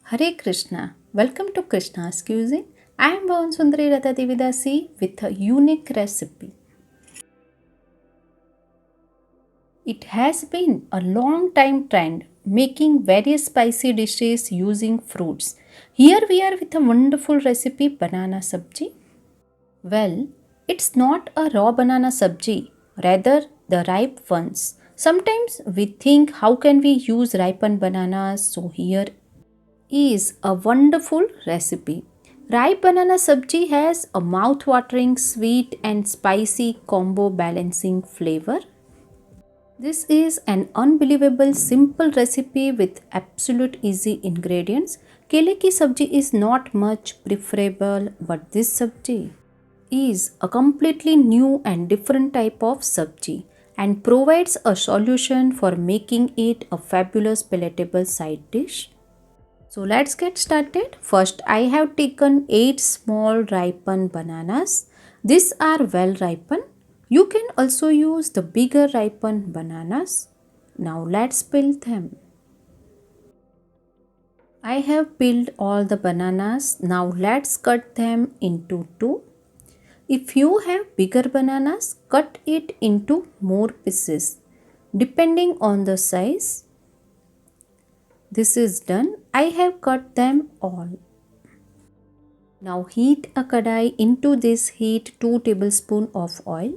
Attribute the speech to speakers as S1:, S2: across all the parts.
S1: Hare Krishna. Welcome to Krishna's Cuisine. I am Bhavan Sundari Radha Devidasi with a unique recipe. It has been a long time trend making various spicy dishes using fruits. Here we are with a wonderful recipe banana sabji. Well, it's not a raw banana sabji, rather the ripe ones. Sometimes we think how can we use ripened bananas, so here is a wonderful recipe. Ripe banana sabji has a mouth-watering sweet and spicy combo balancing flavor. This is an unbelievable simple recipe with absolute easy ingredients. Kele ki sabji is not much preferable, but this sabji is a completely new and different type of sabji and provides a solution for making it a fabulous palatable side dish. So let's get started. First, I have taken 8 small ripened bananas. These are well ripened. You can also use the bigger ripened bananas. Now let's peel them. I have peeled all the bananas. Now let's cut them into two. If you have bigger bananas, cut it into more pieces depending on the size. This is done. I have cut them all. Now heat a kadai. Into this heat 2 tablespoons of oil.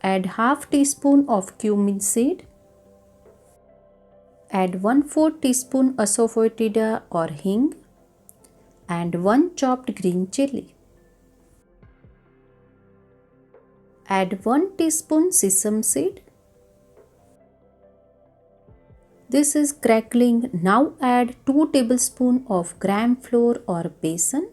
S1: Add half teaspoon of cumin seed. Add 1/4 teaspoon asafoetida or hing and 1 chopped green chili. Add 1 teaspoon sesame seed. This is crackling. Now add 2 tablespoons of gram flour or besan.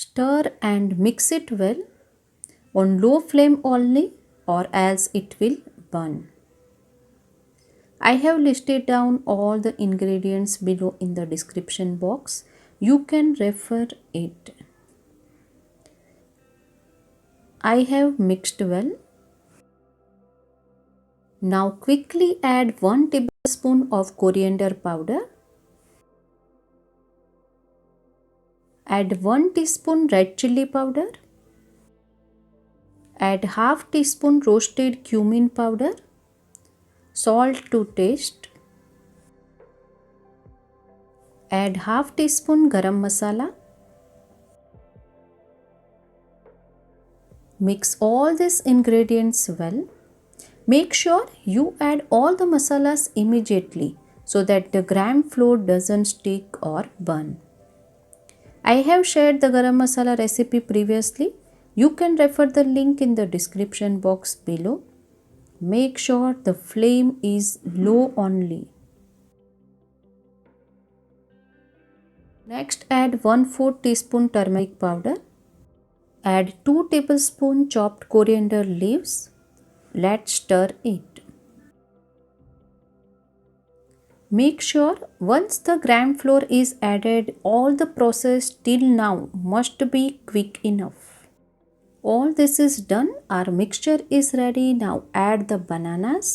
S1: Stir and mix it well on low flame only or else it will burn. I have listed down all the ingredients below in the description box. You can refer it. I have mixed well. Now quickly add 1 tablespoon of coriander powder. Add 1 teaspoon red chili powder. Add half teaspoon roasted cumin powder. Salt to taste. Add half teaspoon garam masala. Mix all these ingredients well. Make sure you add all the masalas immediately so that the gram flour doesn't stick or burn. I have shared the garam masala recipe previously. You can refer the link in the description box below. Make sure the flame is low only. Next, add 1/4 teaspoon turmeric powder. Add 2 tablespoons chopped coriander leaves. Let's stir it. Make sure once the gram flour is added, all the process till now must be quick enough. All this is done. Our mixture is ready. Now add the bananas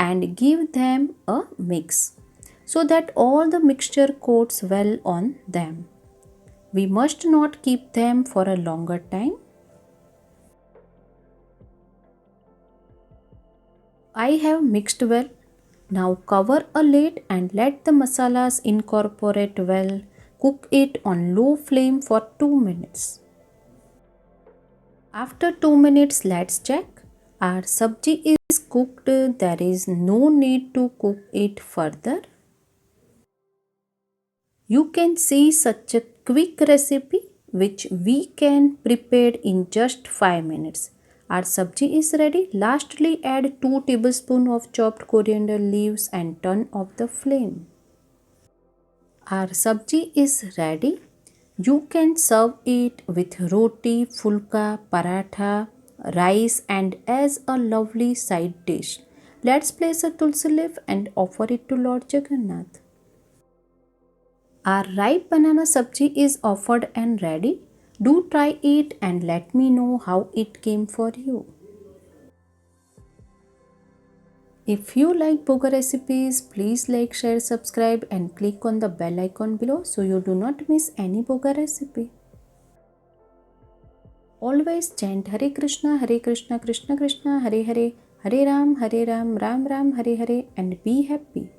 S1: and give them a mix so that all the mixture coats well on them. We must not keep them for a longer time. I have mixed well. Now cover a lid and let the masalas incorporate well. Cook it on low flame for 2 minutes. After 2 minutes, let's check. Our sabji is cooked. There is no need to cook it further. You can see such a quick recipe which we can prepare in just 5 minutes. Our sabji is ready. Lastly, add 2 tablespoons of chopped coriander leaves and turn off the flame. Our sabji is ready. You can serve it with roti, fulka, paratha, rice and as a lovely side dish. Let's place a tulsi leaf and offer it to Lord Jagannath. Our ripe banana sabji is offered and ready. Do try it and let me know how it came for you. If you like Boga recipes, please like, share, subscribe and click on the bell icon below so you do not miss any Boga recipe. Always chant Hare Krishna, Krishna Krishna, Hare Hare, Hare Ram, Ram Ram, Hare Hare and be happy.